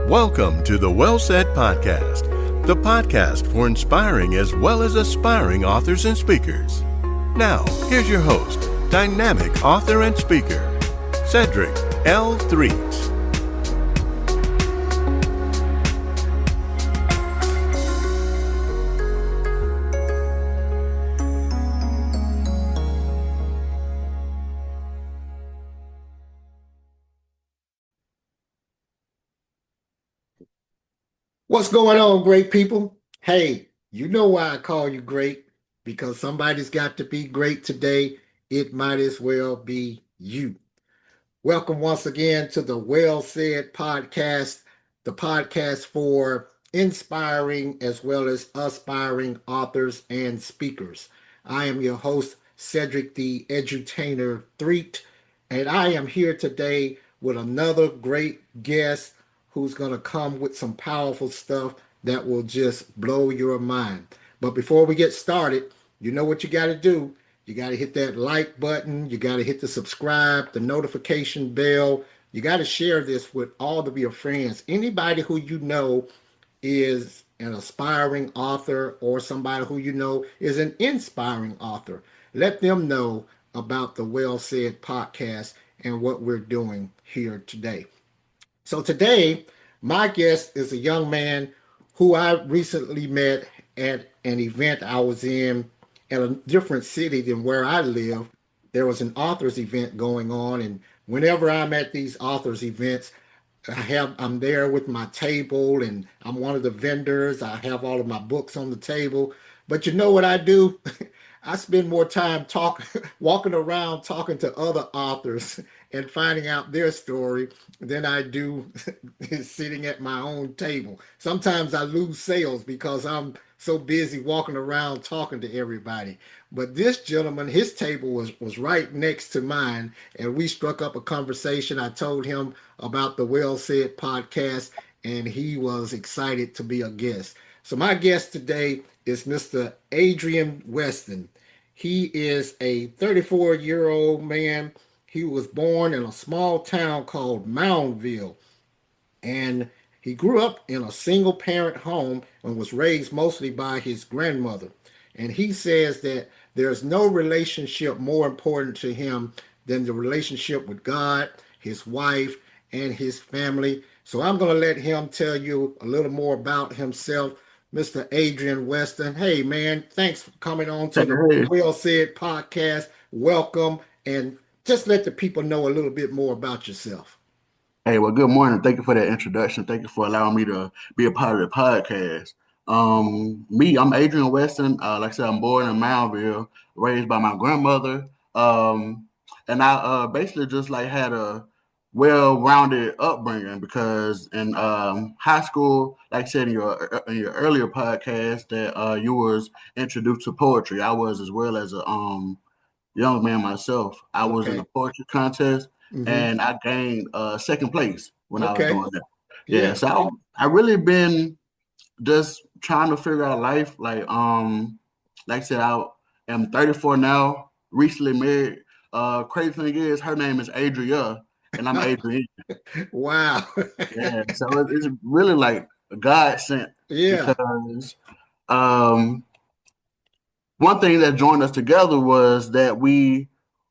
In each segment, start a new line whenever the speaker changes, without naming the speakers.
Welcome to the Well Said Podcast, the podcast for inspiring as well as aspiring authors and speakers. Now, here's your host, dynamic author and speaker, Cedric L. Threets.
What's going on, great people? Hey, you know why I call you great? Because somebody's got to be great today. It might as well be you. Welcome once again to the Well Said Podcast, the podcast for inspiring as well as aspiring authors and speakers. I am your host, Cedric the Edutainer Threet, and I am here today with another great guest who's going to come with some powerful stuff that will just blow your mind. But before we get started, you know what you got to do. You got to hit that like button. You got to hit the subscribe, the notification bell. You got to share this with all of your friends. Anybody who you know is an aspiring author or somebody who you know is an inspiring author. Let them know about the Well Said Podcast and what we're doing here today. So today, my guest is a young man who I recently met at an event I was in a different city than where I live. There was an authors event going on, and whenever I'm at these authors events, I'm there with my table, and I'm one of the vendors. I have all of my books on the table. But you know what I do? I spend more time walking around talking to other authors and finding out their story than I do sitting at my own table. Sometimes I lose sales because I'm so busy walking around talking to everybody. But this gentleman, his table was right next to mine, and we struck up a conversation. I told him about the Well Said Podcast, and he was excited to be a guest. So my guest today is Mr. Adrian Weston. He is a 34-year-old man. He was born in a small town called Moundville, and he grew up in a single-parent home and was raised mostly by his grandmother. And he says that there's no relationship more important to him than the relationship with God, his wife, and his family. So I'm going to let him tell you a little more about himself. Mr. Adrian Weston. Hey, man, thanks for coming on to the Well Said Podcast. Welcome, and just let the people know a little bit more about yourself.
Hey, well, good morning. Thank you for that introduction. Thank you for allowing me to be a part of the podcast. I'm Adrian Weston. Like I said, I'm born in Moundville, raised by my grandmother. And I basically just like had a well-rounded upbringing because in high school, like I said in your earlier podcast, that you was introduced to poetry. I was, as well as a young man myself. I was in a poetry contest, and I gained second place when I was doing that. Yeah, so I really been just trying to figure out life. Like I said, I am 34 now, recently married. Crazy thing is, her name is Adria, and I'm Adrian.
Wow.
Yeah, so it's really like a godsend.
Yeah.
Because one thing that joined us together was that we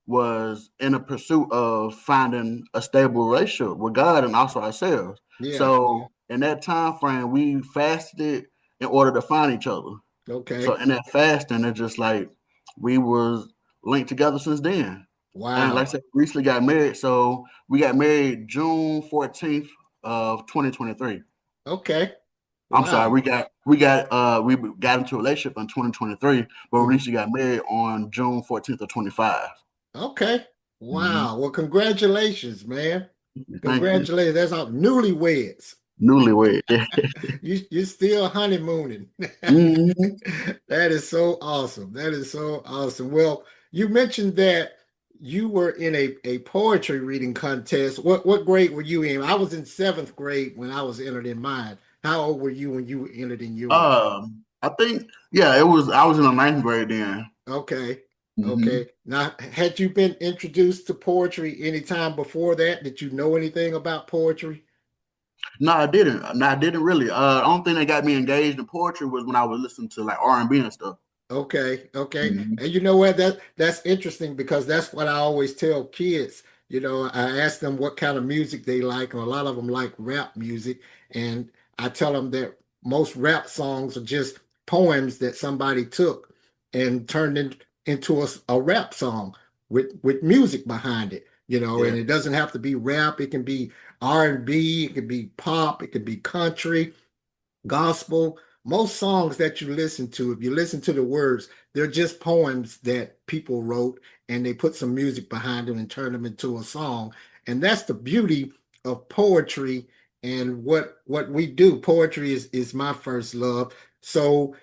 was in a pursuit of finding a stable relationship with God and also ourselves.
Yeah.
So in that time frame, we fasted in order to find each other.
Okay.
So in that fasting, it's just like we was linked together since then.
Wow.
And like I said, we recently got married. So we got married June 14th of 2023.
Okay.
I'm sorry, we got into a relationship in 2023, but we recently got married on June 14th of 25.
Okay. Wow. Well, congratulations, man.
Congratulations.
That's all newlyweds.
Newlywed.
You're still honeymooning. That is so awesome. That is so awesome. Well, you mentioned that you were in a poetry reading contest. What grade were you in? I was in 7th grade when I was entered in mine. How old were you when you entered in yours?
I think, I was in the 9th grade then.
Okay. Okay. Now, had you been introduced to poetry any time before that? Did you know anything about poetry?
No, I didn't. No, I didn't really. The only thing that got me engaged in poetry was when I was listening to like R&B and stuff.
Okay, okay.
Mhm.
And you know what? That's interesting because that's what I always tell kids. I ask them what kind of music they like, and a lot of them like rap music. And I tell them that most rap songs are just poems that somebody took and turned into a rap song with music behind it. And
Yeah,
it doesn't have to be rap. It can be R&B, it can be pop, it can be country, gospel. Most songs that you listen to, if you listen to the words, they're just poems that people wrote and they put some music behind them and turn them into a song. And that's the beauty of poetry and what we do. Poetry is my first love. So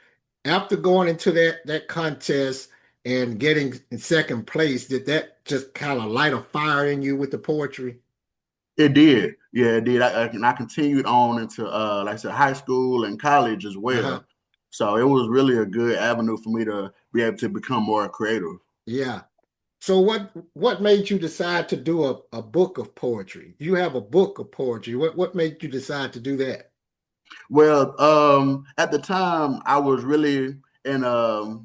after going into that contest and getting in second place, did that just kind of light a fire in you with the poetry?
it did. Yeah, it did. And I continued on into like I said, high school and college as
Uh-huh.
well. So it was really a good avenue for me to be able to become more creative.
Yeah. So what made you decide to do a book of poetry? You have a book of poetry. What made you decide to do that?
Well, at the time, I was really in a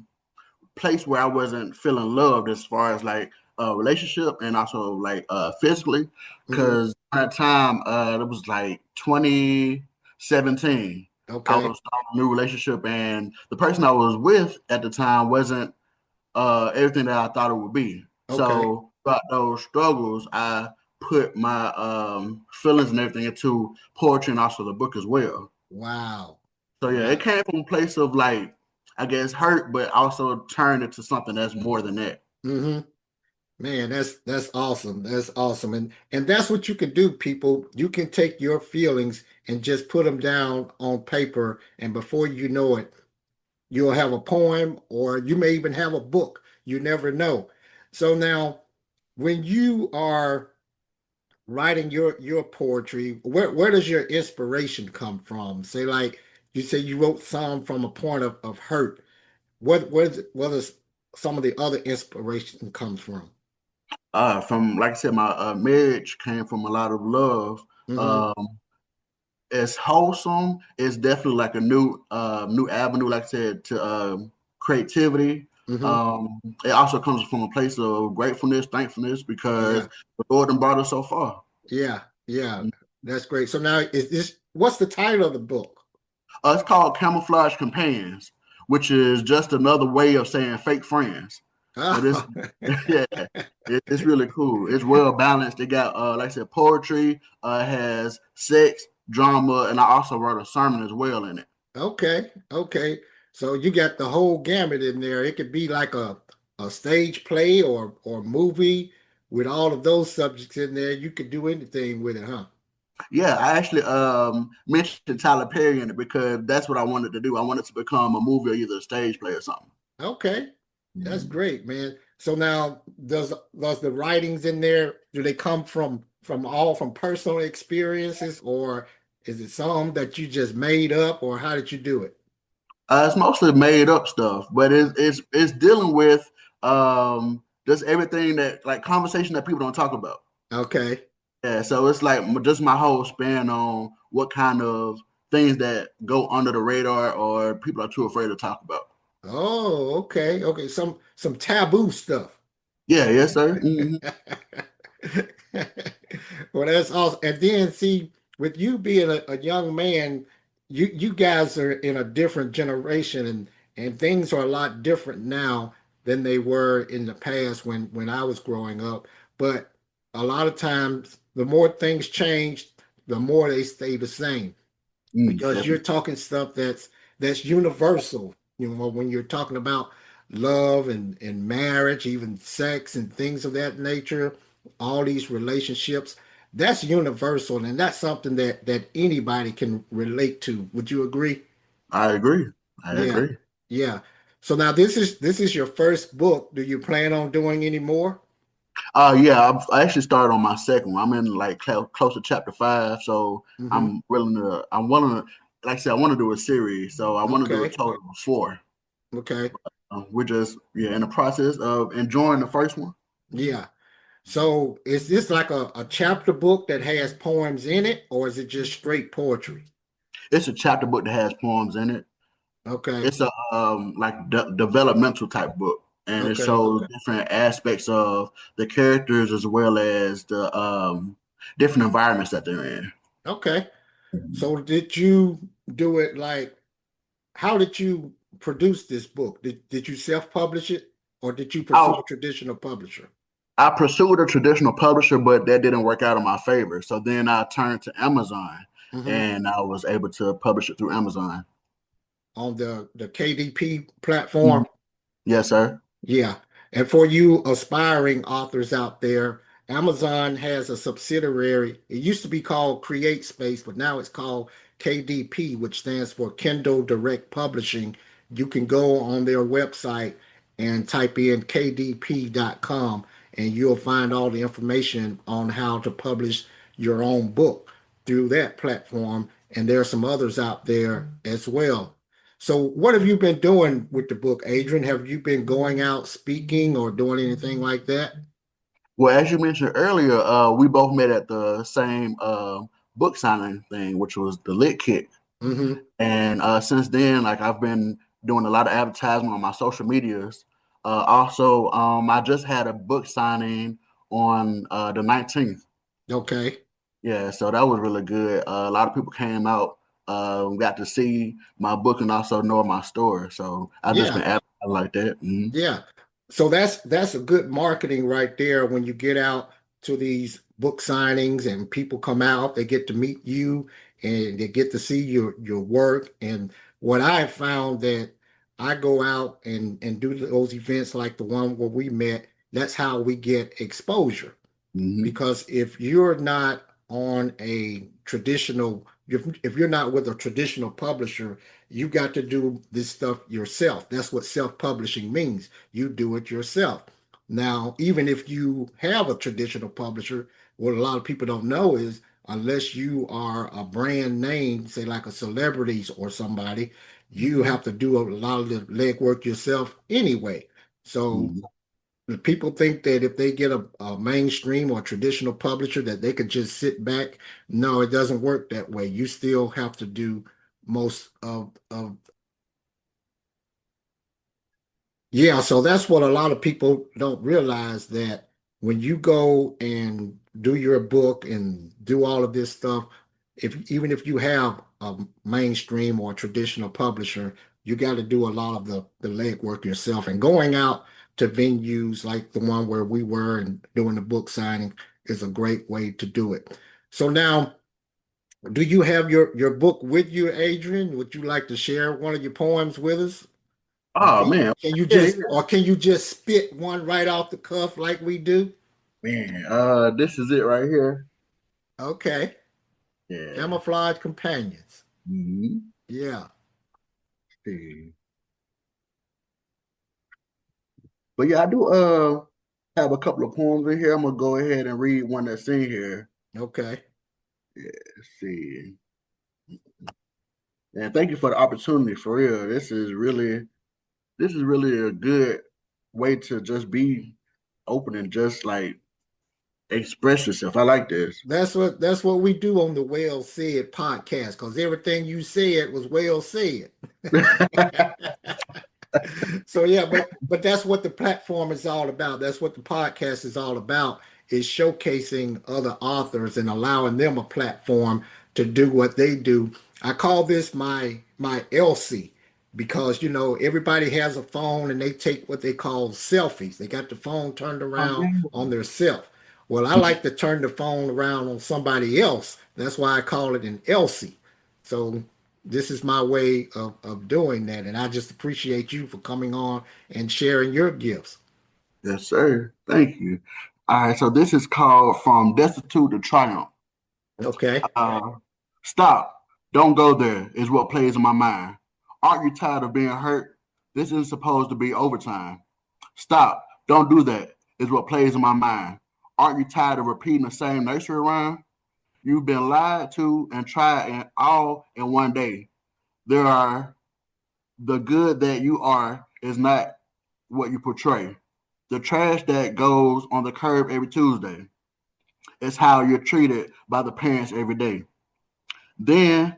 place where I wasn't feeling loved as far as like a relationship and also like physically.
Hmm.
Because at that time, it was like 2017. I
Okay.
was starting a new relationship, and the person I was with at the time wasn't everything that I thought it would be.
Okay.
So throughout those struggles, I put my feelings and everything into poetry and also the book as well.
Wow.
So yeah, it
Wow.
came from a place of like, I guess hurt, but also turned into something that's more than that.
Hmm. Man, that's awesome. That's awesome. And that's what you can do, people. You can take your feelings and just put them down on paper, and before you know it, you'll have a poem or you may even have a book. You never know. So now when you are writing your poetry, where does your inspiration come from? Say like you say you wrote some from a point of hurt. What does some of the other inspiration comes from?
From like I said, my marriage came from a lot of love.
Hmm.
Um, it's wholesome. It's definitely like a new avenue, like I said, to creativity.
Hmm.
It also comes from a place of gratefulness, thankfulness, because
Yeah,
the Lord done brought us so far.
yeah, yeah. That's great. So now is this what's the title of the book?
It's called Camouflaged Companions, which is just another way of saying fake friends. But it's
Oh.
yeah, it's really cool. It's well balanced. It got like I said, poetry. It has sex, drama, and I also wrote a sermon as well in it.
Okay, okay. So you got the whole gamut in there. It could be like a stage play or movie with all of those subjects in there. You could do anything with it, huh?
Yeah, I actually mentioned Tyler Perry in it because that's what I wanted to do. I wanted to become a movie or either a stage play or something.
Okay. That's
Mhm.
great, man. So now does the writings in there, do they come from all from personal experiences or is it some that you just made up or how did you do it?
It's mostly made up stuff, but it's dealing with just everything that like conversation that people don't talk about.
Okay.
Yeah, so it's like just my whole span on what kind of things that go under the radar or people are too afraid to talk about.
Oh, okay. Okay. Some taboo stuff.
Yeah, yes, sir.
Well, that's awesome. And then see, with you being a young man, you guys are in a different generation and things are a lot different now than they were in the past when I was growing up. But a lot of times the more things change, the more they stay the same because you're
Definitely.
talking stuff that's universal. When you're talking about love and marriage, even sex and things of that nature, all these relationships, that's universal, and that's something that anybody can relate to. Would you agree?
I agree. I
Yeah,
agree.
yeah. So now this is your first book. Do you plan on doing any more?
Yeah, I actually started on my second one. I'm in like close to chapter 5, so
Hmm.
I'm willing to, like I said, I want to do a series, so I want to do a
Okay,
total of 4.
okay.
We're just in the process of enjoying the first one.
Yeah. So is this like a chapter book that has poems in it, or is it just straight poetry?
It's a chapter book that has poems in it.
Okay.
It's a developmental type book, and it
Okay.
shows different aspects of the characters as well as the different environments that they're in.
Okay. So did you do it like, how did you produce this book? Did you self-publish it, or did you pursue
I
a traditional publisher?
I pursued a traditional publisher, but that didn't work out in my favor. So then I turned to Amazon,
Hmm.
and I was able to publish it through Amazon.
On the KDP platform?
Mhm. Yes, sir.
Yeah. And for you aspiring authors out there, Amazon has a subsidiary. It used to be called Create Space, but now it's called KDP, which stands for Kindle Direct Publishing. You can go on their website and type in kdp.com, and you'll find all the information on how to publish your own book through that platform. And there are some others out there as well. So, what have you been doing with the book, Adrian? Have you been going out speaking or doing anything like that?
Well, as you mentioned earlier, we both met at the same book signing thing, which was the Lit Kick.
Hmm.
And since then, like I've been doing a lot of advertisement on my social medias. Also, I just had a book signing on the 19th.
Okay.
Yeah, so that was really good. A lot of people came out, got to see my book and also know my store. So I've just been
Yeah.
advertising like that. Mhm.
Yeah. So that's a good marketing right there when you get out to these book signings and people come out, they get to meet you and they get to see your work. And what I have found that I go out and do those events like the one where we met, that's how we get exposure.
Mhm.
Because if you're not on a traditional, if you're not with a traditional publisher, you got to do this stuff yourself. That's what self-publishing means. You do it yourself. Now, even if you have a traditional publisher, what a lot of people don't know is unless you are a brand name, say like a celebrities or somebody, you have to do a lot of the legwork yourself anyway. So
Mhm.
people think that if they get a mainstream or traditional publisher that they could just sit back. No, it doesn't work that way. You still have to do most of yeah, so that's what a lot of people don't realize, that when you go and do your book and do all of this stuff, if even if you have a mainstream or traditional publisher, you got to do a lot of the legwork yourself. And going out to venues like the one where we were and doing the book signing is a great way to do it. So now, do you have your book with you, Adrian? Would you like to share one of your poems with us? Or
Oh man, yeah, yeah,
can you just spit one right off the cuff like we do?
man. This is it right here.
Okay.
Yeah.
Camouflaged Companions.
Mhm.
Yeah.
See. But yeah, I do have a couple of poems in here. I'm gonna go ahead and read one that's in here.
Okay.
Let's see. And thank you for the opportunity for real. This is really a good way to just be open and just like express yourself. I like this.
That's what we do on the Well Said podcast, because everything you said was well said. So yeah, but that's what the platform is all about. That's what the podcast is all about, is showcasing other authors and allowing them a platform to do what they do. I call this my Elsie, because everybody has a phone and they take what they call selfies. They got the phone turned
Oh,
around
yeah.
on their self. Well, I like to turn the phone around on somebody else. That's why I call it an Elsie. So this is my way of doing that. And I just appreciate you for coming on and sharing your gifts.
Yes, sir. Thank you. All right, so this is called From Destitute to Triumph.
Okay.
Uh, Stop. Don't go there is what plays in my mind. Aren't you tired of being hurt? This isn't supposed to be overtime. Stop. Don't do that is what plays in my mind. Aren't you tired of repeating the same nursery rhyme? You've been lied to and tried all in one day. There are the good that you are is not what you portray. The trash that goes on the curb every Tuesday. It's how you're treated by the parents every day. Then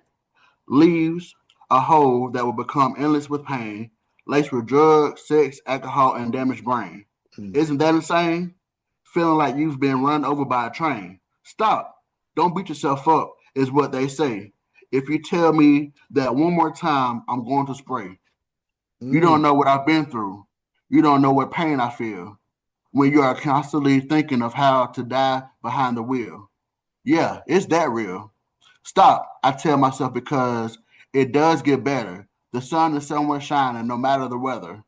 leaves a hole that will become endless with pain, laced with drugs, sex, alcohol, and damaged brain.
Mm.
Isn't that insane? Feeling like you've been run over by a train. Stop. Don't beat yourself up, is what they say. If you tell me that one more time, I'm going to spray. You
Mm.
don't know what I've been through. You don't know what pain I feel when you are constantly thinking of how to die behind the wheel. Yeah, it's that real. Stop, I tell myself, because it does get better. The sun is somewhere shining no matter the weather.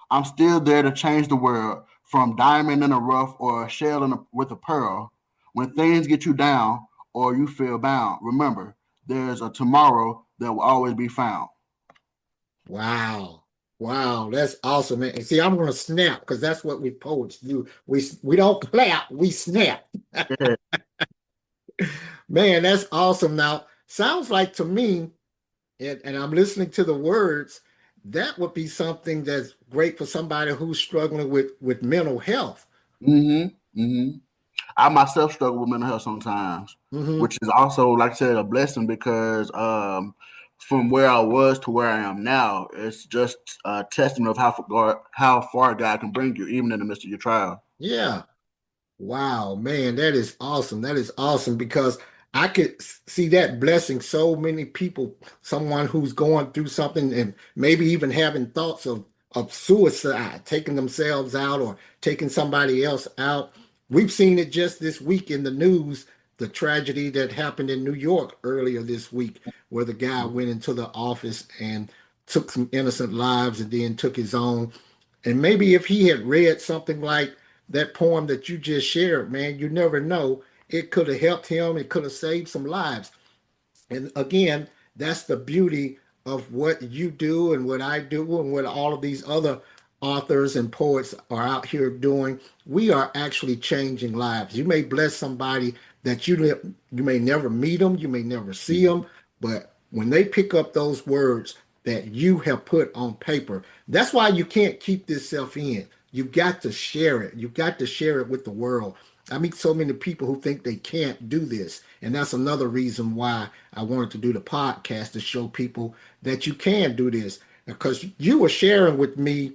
I'm still there to change the world from diamond in a rough or a shell with a pearl. When things get you down or you feel bound, remember, there's a tomorrow that will always be found.
Wow. Wow, that's awesome, man. And see, I'm gonna snap because that's what we poets do. We don't clap, we snap.
Yeah.
Man, that's awesome. Now, sounds like to me, and I'm listening to the words, that would be something that's great for somebody who's struggling with mental health.
Mm-hmm. Mm-hmm. I myself struggle with mental health sometimes,
Hmm.
which is also, like I said, a blessing because from where I was to where I am now, it's just a testament of how far God can bring you, even in the midst of your trial.
Yeah. Wow, man, that is awesome. That is awesome because I could see that blessing so many people, someone who's going through something and maybe even having thoughts of suicide, taking themselves out or taking somebody else out. We've seen it just this week in the news, the tragedy that happened in New York earlier this week, where the guy went into the office and took some innocent lives and then took his own. And maybe if he had read something like that poem that you just shared, man, you never know. It could have helped him, it could have saved some lives. And again, that's the beauty of what you do and what I do and what all of these other authors and poets are out here doing. We are actually changing lives. You may bless somebody that you may never meet them, you may never see them, but when they pick up those words that you have put on paper, that's why you can't keep this stuff in. You've got to share it. You've got to share it with the world. I meet so many people who think they can't do this. And that's another reason why I wanted to do the podcast to show people that you can do this. Because you were sharing with me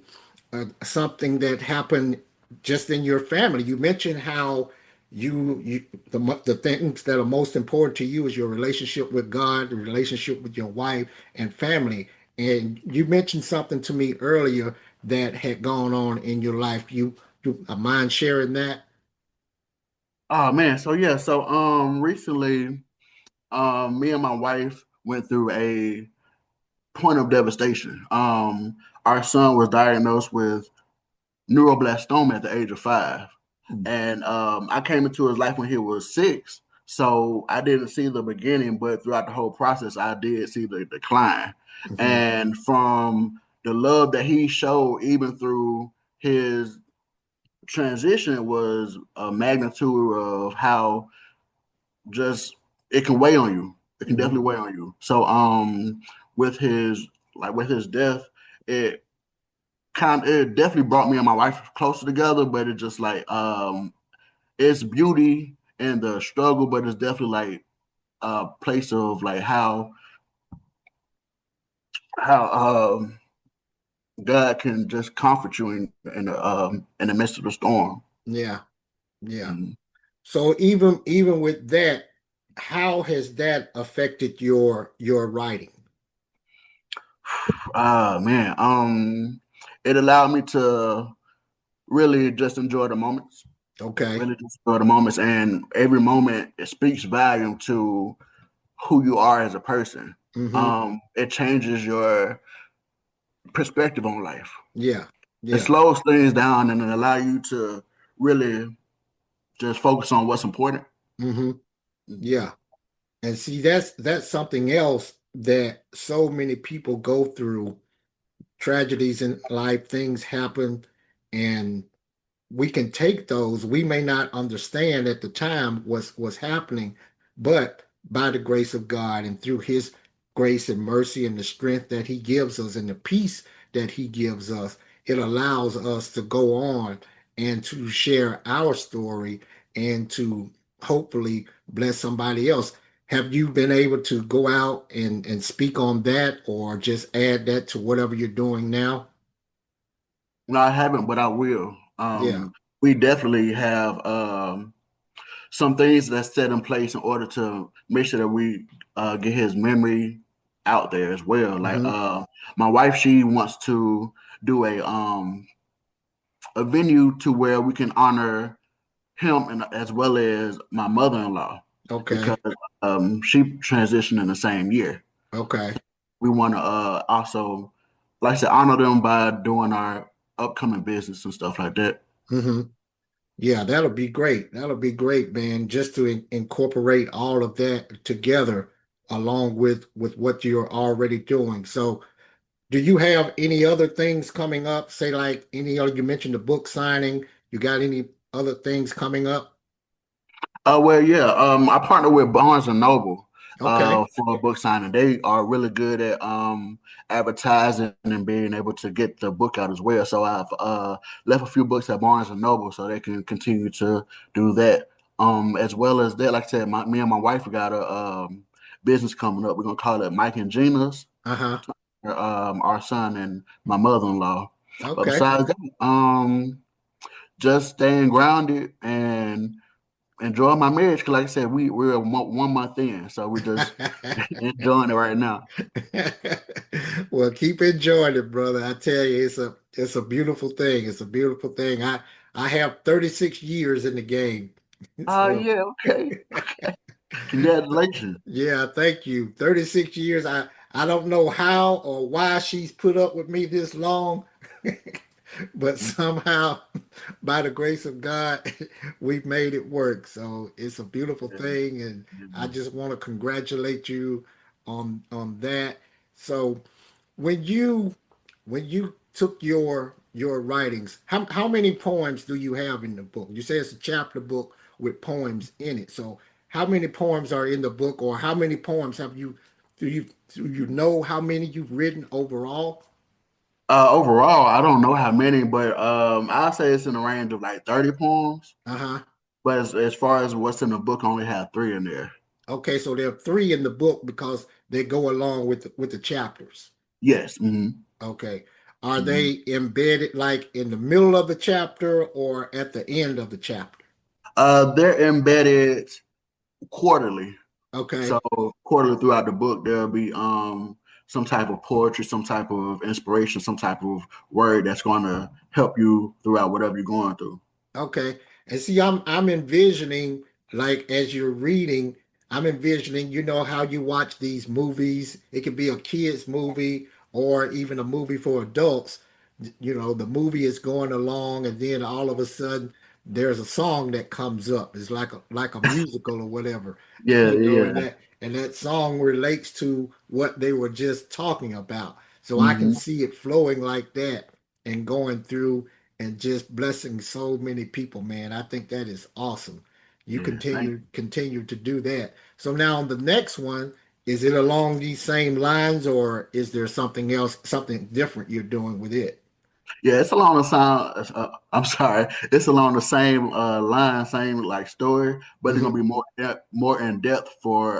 something that happened just in your family. You mentioned how the things that are most important to you is your relationship with God, the relationship with your wife and family. And you mentioned something to me earlier that had gone on in your life. You mind sharing that?
Oh man, so yeah, so recently, me and my wife went through a point of devastation. Our son was diagnosed with neuroblastoma at the age of 5. And I came into his life when he was 6. So I didn't see the beginning, but throughout the whole process, I did see the decline.
Mhm.
And from the love that he showed, even through his transition, was a magnitude of how just it can weigh on you. It can
Mhm.
definitely weigh on you. So with his death, it it definitely brought me and my wife closer together, but it just like it's beauty in the struggle, but it's definitely like a place of like how God can just comfort you in the midst of the storm.
Yeah, yeah.
Mhm.
So even with that, how has that affected your writing?
Ah man, it allowed me to really just enjoy the moments,
Okay.
really just enjoy the moments, and every moment it speaks volume to who you are as a person.
Hmm.
It changes your perspective on life.
Yeah,
It
yeah.
slows things down and it allow you to really just focus on what's important.
Hmm.
Mhm.
Yeah. And see, that's something else that so many people go through. Tragedies in life, things happen, and we can take those. We may not understand at the time what's happening, but by the grace of God and through his grace and mercy and the strength that he gives us and the peace that he gives us, it allows us to go on and to share our story and to hopefully bless somebody else. Have you been able to go out and speak on that or just add that to whatever you're doing now?
No, I haven't, but I will.
Yeah.
We definitely have some things that's set in place in order to make sure that we get his memory out there as well. Like
Hmm.
my wife, she wants to do a venue to where we can honor him and as well as my mother-in-law because
Okay.
she transitioned in the same year.
Okay.
We want to also, like I said, honor them by doing our upcoming business and stuff like that.
Hmm. Yeah, that'll be great. That'll be great, man. Just to incorporate all of that together along with what you're already doing. So, do you have any other things coming up? Say like any other, you mentioned the book signing. You got any other things coming up?
Well, yeah. I partner with Barnes and Noble
Okay.
for a book signing. They are really good at advertising and being able to get the book out as well. So I've left a few books at Barnes and Noble so they can continue to do that. As well as that, like I said, me and my wife got a business coming up. We're gonna call it Mike and Gina's.
Uh-huh.
Our son and my mother-in-law. But
Okay.
besides that, just staying grounded and enjoy my marriage because, like I said, we're 1 month in, so we're just enjoying it right now.
Well, keep enjoying it, brother. I tell you, it's a beautiful thing. It's a beautiful thing. I have 36 years in the game.
Oh
So
yeah, okay. Congratulations.
yeah, thank you. 36 years. I don't know how or why she's put up with me this long, but somehow by the grace of God, we've made it work. So it's a beautiful thing, and I just want to congratulate you on that. So when you took your writings, how many poems do you have in the book? You say it's a chapter book with poems in it. So how many poems are in the book, or how many poems have you do you know how many you've written overall?
Overall, I don't know how many, but I'll say it's in the range of like 30 poems.
Uh-huh.
But as far as what's in the book, I only have three in there.
Okay, so there are three in the book because they go along with the chapters.
Yes. Hmm.
Okay. Are
Hmm.
they embedded like in the middle of the chapter or at the end of the chapter?
They're embedded quarterly.
Okay.
So quarterly throughout the book, there'll be some type of poetry, some type of inspiration, some type of word that's going to help you throughout whatever you're going through.
Okay. And see, I'm envisioning like as you're reading, I'm envisioning, you know how you watch these movies. It could be a kids movie or even a movie for adults. You know, the movie is going along and then all of a sudden there's a song that comes up. It's like a musical or whatever.
Yeah,
You know,
yeah.
and that song relates to what they were just talking about. So I can
Hmm.
see it flowing like that and going through and just blessing so many people, man. I think that is awesome. You
Yeah. Thank
continue to do that. So now on the next one, is it along these same lines or is there something else, something different you're doing with it?
Yeah, it's along the same. I'm sorry, it's along the same line, same like story, but it's gonna
Hmm.
be more in depth for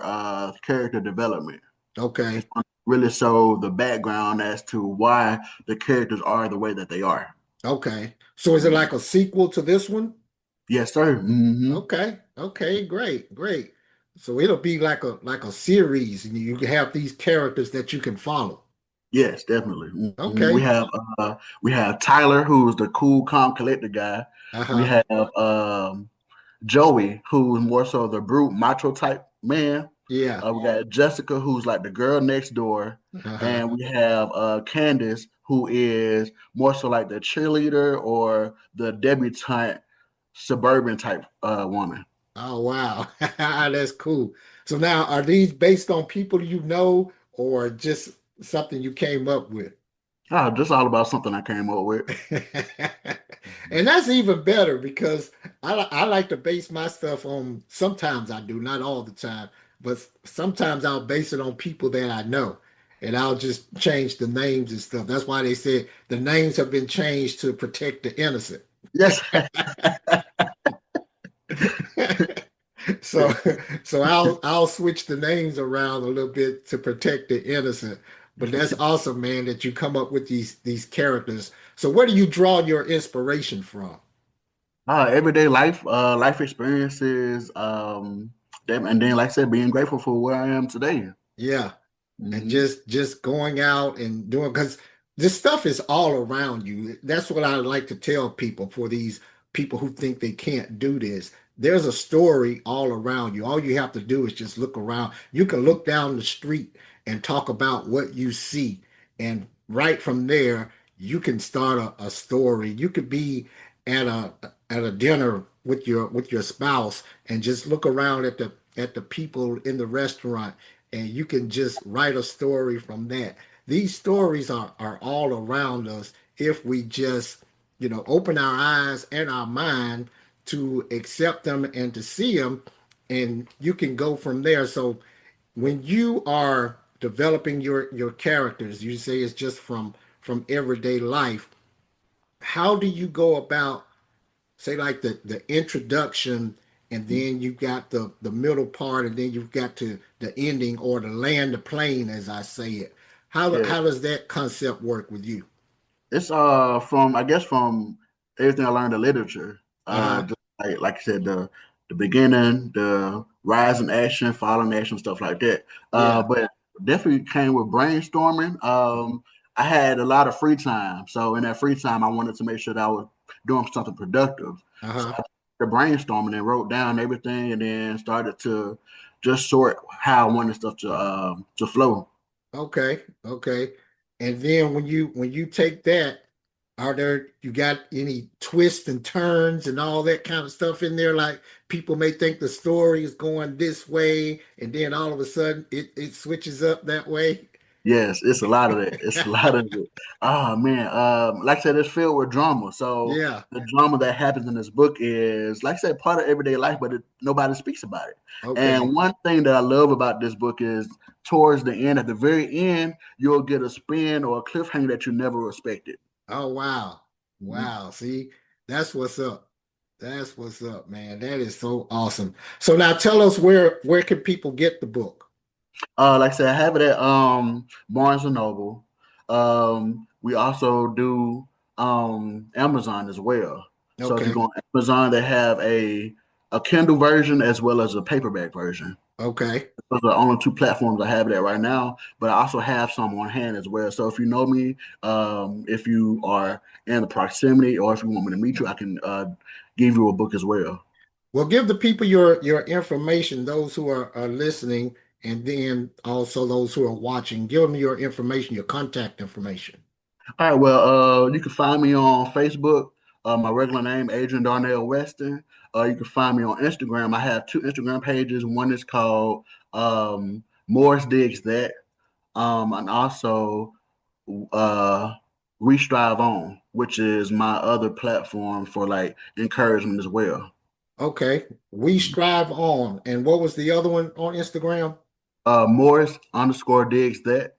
character development. It's
Okay.
gonna really show the background as to why the characters are the way that they are.
Okay. So is it
Mhm.
like a sequel to this one?
Yes, sir. Hmm.
Okay. Okay. Great. Great. So it'll be like a series, and you can have these characters that you can follow.
Yes, definitely. Mhm.
Okay.
We have Tyler, who's the cool, calm, collected guy. We
Uh-huh.
have Joey, who's more so the brute, macho type man.
Yeah.
We got Jessica, who's like the girl next door,
Uh-huh.
and we have Candace, who is more so like the cheerleader or the debutante suburban type woman.
Oh wow. That's cool. So now are these based on people you know or just something you came up with?
Just all about something I came up with.
And that's even better because I like to base my stuff on, sometimes I do, not all the time, but sometimes I'll base it on people that I know. And I'll just change the names and stuff. That's why they said the names have been changed to protect the innocent.
Yes.
So so I'll switch the names around a little bit to protect the innocent. But that's awesome, man, that you come up with these characters. So where do you draw your inspiration from?
Everyday life, life experiences, and then, like I said, being grateful for where I am today.
Yeah. And
Hmm.
just going out and doing, because this stuff is all around you. That's what I like to tell people, for these people who think they can't do this. There's a story all around you. All you have to do is just look around. You can look down the street and talk about what you see, and right from there you can start a story. You could be at a dinner with your spouse and just look around at the people in the restaurant, and you can just write a story from that. These stories are all around us if we just, open our eyes and our mind to accept them and to see them, and you can go from there. So when you are developing your characters, you say it's just from everyday life. How do you go about, say, like the introduction, and then you've got the middle part, and then you've got to the ending, or the land the plane, as I say it.
Yeah.
How does that concept work with you?
It's from, I guess, from everything I learned in literature.
Uh-huh.
Just like I said, the beginning, the rise in action, fall in action, stuff like that.
Yeah.
But definitely came with brainstorming. I had a lot of free time, so in that free time, I wanted to make sure that I was doing something productive. So
Uh-huh.
I did the brainstorming and wrote down everything, and then started to just sort how I wanted stuff to flow.
Okay. Okay. And then when you take that, are there, you got any twists and turns and all that kind of stuff in there? Like, people may think the story is going this way, and then all of a sudden it switches up that way.
Yes, it's a lot of that. It's a lot of it. Oh man, like I said, it's filled with drama. So
Yeah.
the drama that happens in this book is, like I said, part of everyday life, but nobody speaks about it.
Okay.
And one thing that I love about this book is, towards the end, at the very end, you'll get a spin or a cliffhanger that you never expected.
Oh wow.
Mhm.
Wow. See, that's what's up. That's what's up, man. That is so awesome. So now tell us, where can people get the book?
Like I said, I have it at Barnes and Noble. We also do Amazon as well. So if you
Okay.
go on Amazon, they have a Kindle version as well as a paperback version.
Okay.
Those are the only two platforms I have it at right now. But I also have some on hand as well. So if you know me, if you are in the proximity, or if you want me to meet you, I can give you a book as well.
Well, give the people your information, those who are listening, and then also those who are watching. Give them your information, your contact information.
All right. Well, you can find me on Facebook. My regular name, Adrian Darnell Weston. You can find me on Instagram. I have two Instagram pages. One is called Morris Digs That, and also uh, We Strive On, which is my other platform for like encouragement as well.
Okay. We strive on. And what was the other one on Instagram?
Morris underscore Digs That.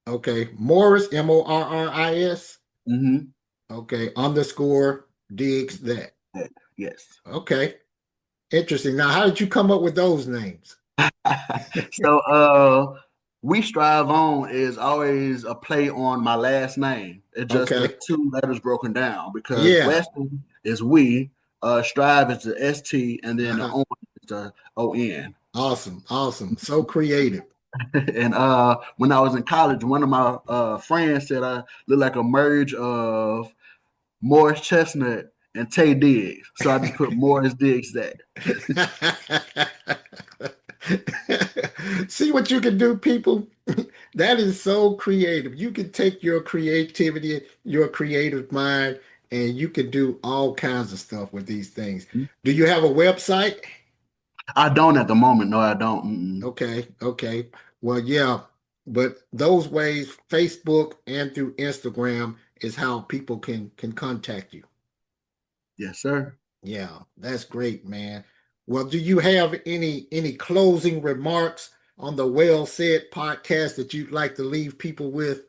Okay. Morris, Morris.
Mm-hmm.
Okay. Underscore digs that.
Yes.
Okay. Interesting. Now, how did you come up with those names?
So We Strive On is always a play on my last name. It's just the
Okay.
two letters broken down, because
Yeah.
Weston is we, Strive is the ST, and then the
Uh-huh.
On is the ON.
Awesome. Awesome. So creative.
And when I was in college, one of my friends said I look like a merge of Morris Chestnut and Tay Diggs. So I just put Morris Diggs that.
See what you can do, people? That is so creative. You can take your creativity, your creative mind, and you can do all kinds of stuff with these things. Do you have a website?
I don't at the moment. No, I don't. Mm-mm.
Okay, okay. Well, yeah, but those ways, Facebook and through Instagram, is how people can contact you.
Yes, sir.
Yeah, that's great, man. Well, do you have any closing remarks on the Well Said podcast that you'd like to leave people with?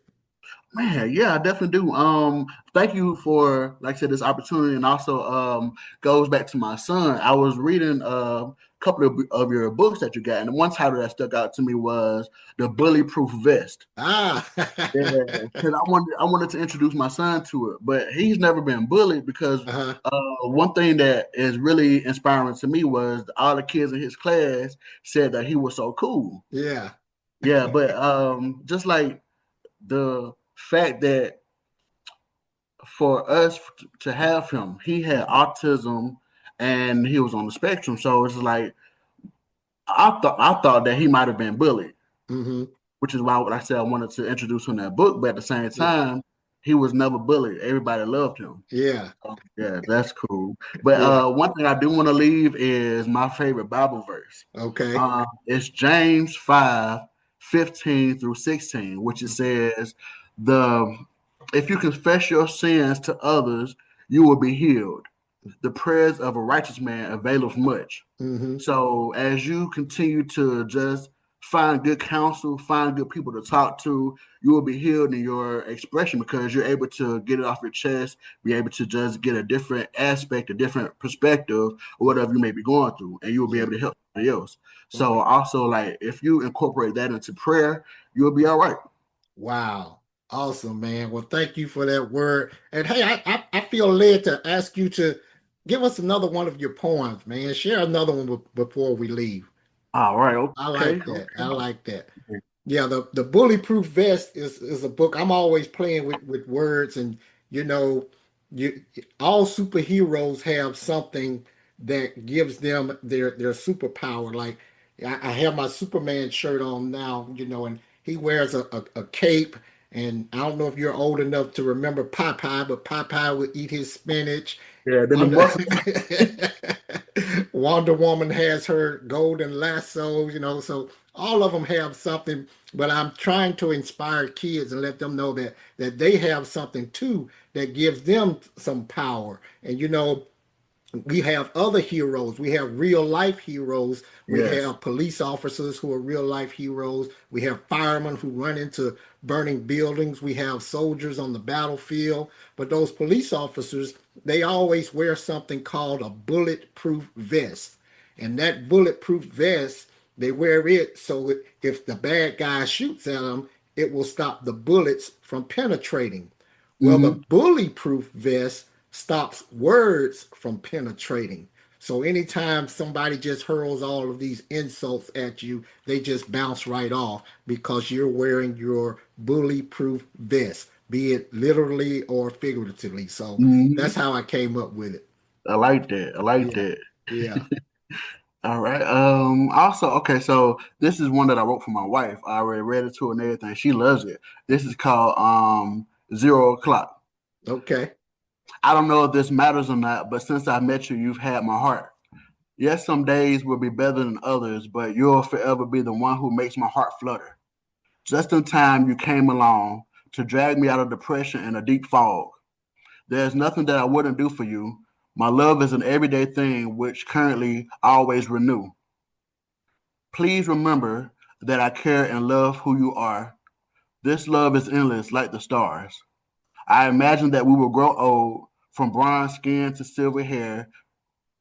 Man, yeah, I definitely do. Thank you for, like I said, this opportunity, and also goes back to my son. I was reading a couple of your books that you got, and the one title that stuck out to me was "The Bully Proof Vest."
Ah,
Yeah, because I wanted to introduce my son to it, but he's never been bullied because
uh-huh.
one thing that is really inspiring to me was all the kids in his class said that he was so cool.
Yeah.
Yeah, but just like the fact that for us to have him, he had autism and he was on the spectrum, so it's like I thought that he might have been bullied,
Hmm.
which is why, like I said, I wanted to introduce him that book. But at the same
Yeah.
time, he was never bullied. Everybody loved him.
Yeah.
Yeah, that's cool. But
Yeah.
one thing I do want to leave is my favorite Bible verse.
Okay.
It's James 5:15 through 16, which it says, "The if you confess your sins to others, you will be healed. The prayers of a righteous man availeth much."
Hmm.
So as you continue to just find good counsel, find good people to talk to, you will be healed in your expression because you're able to get it off your chest, be able to just get a different aspect, a different perspective, or whatever you may be going through, and you will be
Yeah.
able to help somebody else. So
Okay.
also, like if you incorporate that into prayer, you'll be all right.
Wow. Awesome, man. Well, thank you for that word. And hey, I feel led to ask you to give us another one of your poems, man. Share another one before we leave.
All right,
I
okay,
like that. I
okay.
like that. Yeah, the Bullyproof Vest is a book. I'm always playing with words, and you know, you all superheroes have something that gives them their superpower. Like I have my Superman shirt on now, and he wears a cape. And I don't know if you're old enough to remember Popeye, but Popeye would eat his spinach.
Yeah, then the
Wonder
muscles.
Wonder Woman has her golden lasso, so all of them have something, but I'm trying to inspire kids and let them know that they have something too that gives them some power. And we have other heroes. We have real life heroes. We
Yes.
have police officers who are real life heroes. We have firemen who run into burning buildings. We have soldiers on the battlefield. But those police officers, they always wear something called a bulletproof vest. And that bulletproof vest, they wear it so if the bad guy shoots at them, it will stop the bullets from penetrating. Well, the
Mm-hmm.
bully-proof vest stops words from penetrating. So anytime somebody just hurls all of these insults at you, they just bounce right off because you're wearing your bully-proof vest, be it literally or figuratively. So
Mm-hmm.
that's how I came up with it.
I like that. I like
Yeah,
that.
yeah.
All right. Also, okay, so this is one that I wrote for my wife. I already read it to her and everything. She loves it. This is called 0 o'clock.
Okay.
I don't know if this matters or not, but since I met you, you've had my heart. Yes, some days will be better than others, but you'll forever be the one who makes my heart flutter. Just in time you came along to drag me out of depression and a deep fog. There's nothing that I wouldn't do for you. My love is an everyday thing which currently I always renew. Please remember that I care and love who you are. This love is endless like the stars. I imagine that we will grow old from bronze skin to silver hair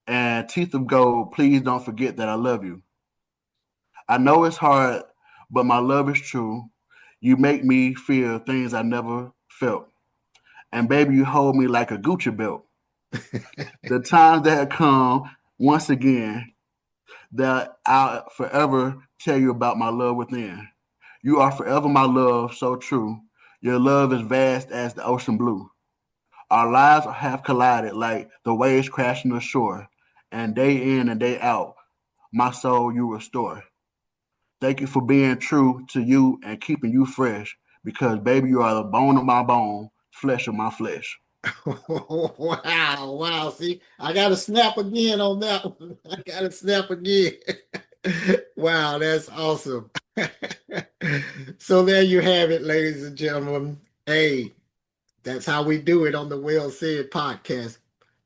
and teeth of gold. Please don't forget that I love you. I know it's hard, but my love is true. You make me feel things I never felt. And baby, you hold me like a Gucci belt. The times that have come once again that I'll forever tell you about my love within. You are forever my love, so true. Your love is vast as the ocean blue. Our lives have collided like the waves crashing ashore, and day in and day out, my soul you restore. Thank you for being true to you and keeping you fresh, because baby, you are the bone of my bone, flesh of my flesh.
Wow, wow. See, I got to snap again on that one. I got to snap again. Wow, that's awesome. So there you have it, ladies and gentlemen. Hey, that's how we do it on the Well Said podcast.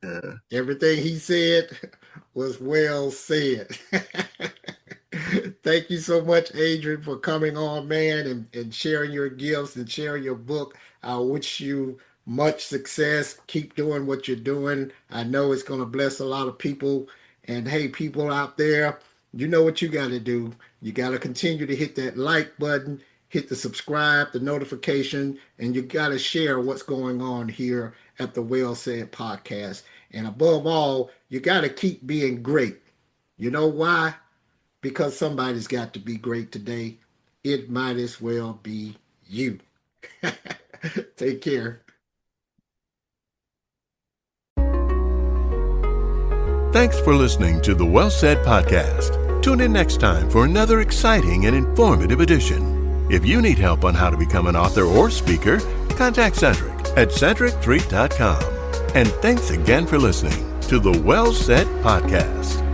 Yeah.
Everything he said was well said. Thank you so much, Adrian, for coming on, man, and sharing your gifts and sharing your book. I wish you much success. Keep doing what you're doing. I know it's going to bless a lot of people. And hey, people out there, you know what you got to do. You got to continue to hit that like button, hit the subscribe, the notification, and you got to share what's going on here at the Well Said Podcast. And above all, you got to keep being great. You know why? Because somebody's got to be great today. It might as well be you. Take care.
Thanks for listening to the Well Said Podcast. Tune in next time for another exciting and informative edition. If you need help on how to become an author or speaker, contact Cedric at cedric3.com. And thanks again for listening to the Well Said Podcast.